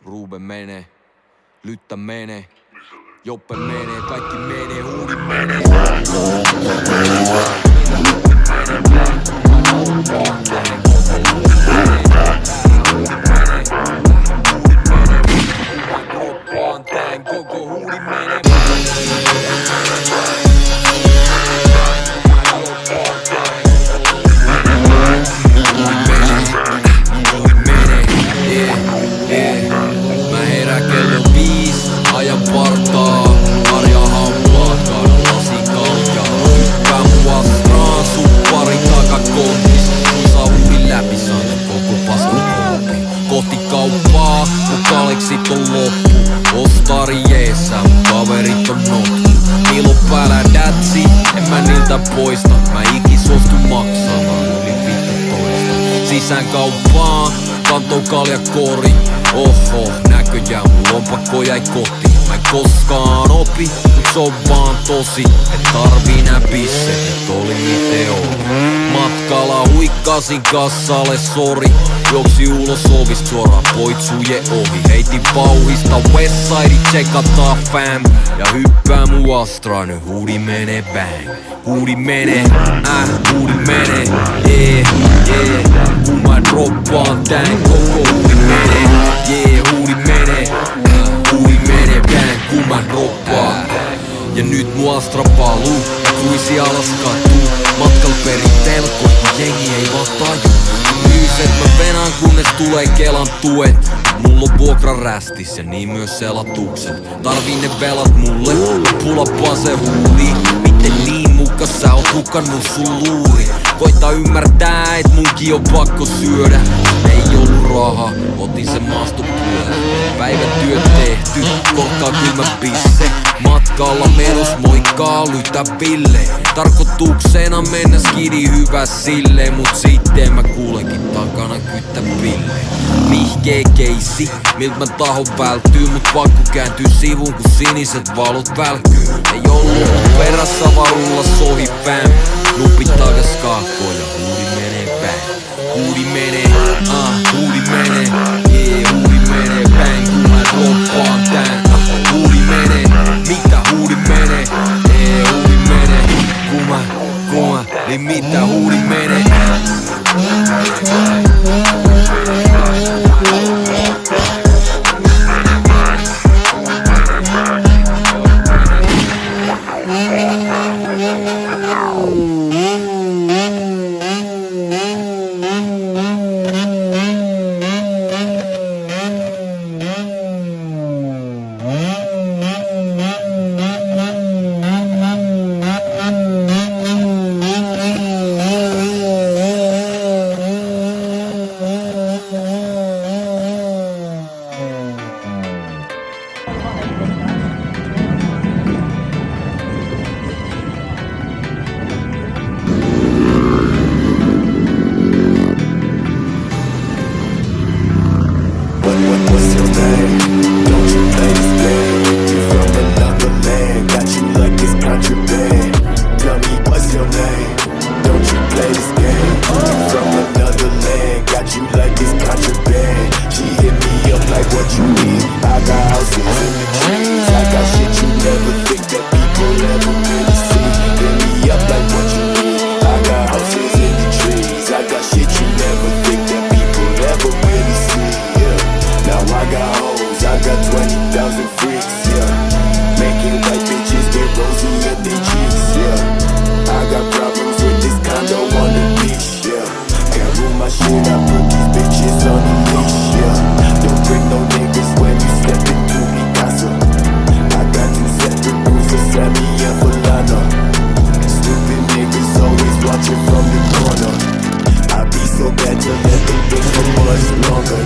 Ruben menee, Lyttä menee, Joppe menee, kaikki menee, Huudi menee. Koko Huudi menee. Mä herään kello 5, ajan partaa, harja hampaat, kaadan lasikaljaa. Hyppää mua straan, suppari takakontis, kun saa Huudin läpi, saanen koko paskakompi. Kohti kauppaa, mun kaleksit on loppu, ostari jeesää, mun kaverit on notku. Niillä on päällä datsi, en mä niiltä poista, mä ikin suostu maksamaan yli 15. Sisään kauppaan, kantoo kaljakori. Oho, näköjään mun lompakko jäi kohti. Mä en koskaan opi, mut se on vaan tosi. Et tarvii nää pisset, et oli miten oli. Matkalla huikkasin kassalle, sori. Juoksi ulos ovista suoraan poitsuje ohi. Heitin pauhista Westside, tsekataan fam. Ja hyppää mun Astra, nyt Huudi menee bang. Huudi menee, Huudi menee, kun mä droppaan tän, koko Huudi menee. Huudi menee, Huudi menee bang, kun mä droppaan. Ja nyt mun Astra paluu, mä kruisi alas katuu. Matkal perin telkoi, kun jengi ei vaan taju. Myyset mä venaan, kunnes tulee Kelan tuet. Mulla on vuokra rästis ja niin myös selatukset. Tarvii ne velat mulle, pulapaa se Huudi. Miten niin muka sä oot hukannut sun luuri? Koita ymmärtää, et munkin on pakko syödä. Ei ollu raha, otin sen maastopuolelle. Päivätyöt tehty, korkkaa kylmä pisse. Matkalla menos moikkaa Lytä Ville. Tarkoituksena mennä skidi hyvä silleen, mut sitten mä kuulenkin takana kyttä pille. Nihkee keissi, miltä mä tahon välttyy, mut pakko kääntyy sivuun kun siniset valot välkyy. Ei ollu perässä varulla sohi fam. Nupit takas kaakkoon ja Huudi menee bang. Huudi menee, Huudi menee, Huudi menee bang, kun mä droppaan tän. Huudi menee, mitä Huudi menee, Huudi menee, kun mä, niin mitä Huudi menee. What's your name? Don't you play this game? You from another land, got you like it's contraband. Tell me what's your name? Don't you play this game? You from another land, got you like it's contraband. She hit me up like what you need. I got houses in the trees, I got shit you never think that people ever really see. Hit me up like what you need. I got houses in the trees, I got shit you never think that people ever really see. Now I got hoes, I got 20,000 freaks, yeah. Making white bitches get rosy in their cheeks, yeah. I got problems with this condo on the beach, yeah. Can't rule my shit, I put these bitches on the leash, yeah. Don't bring no niggas when you step into me casa. I got 2 separate rules for Sammy and for Lana. Stupid niggas always watching from the corner. I be so bad to let them think for much longer.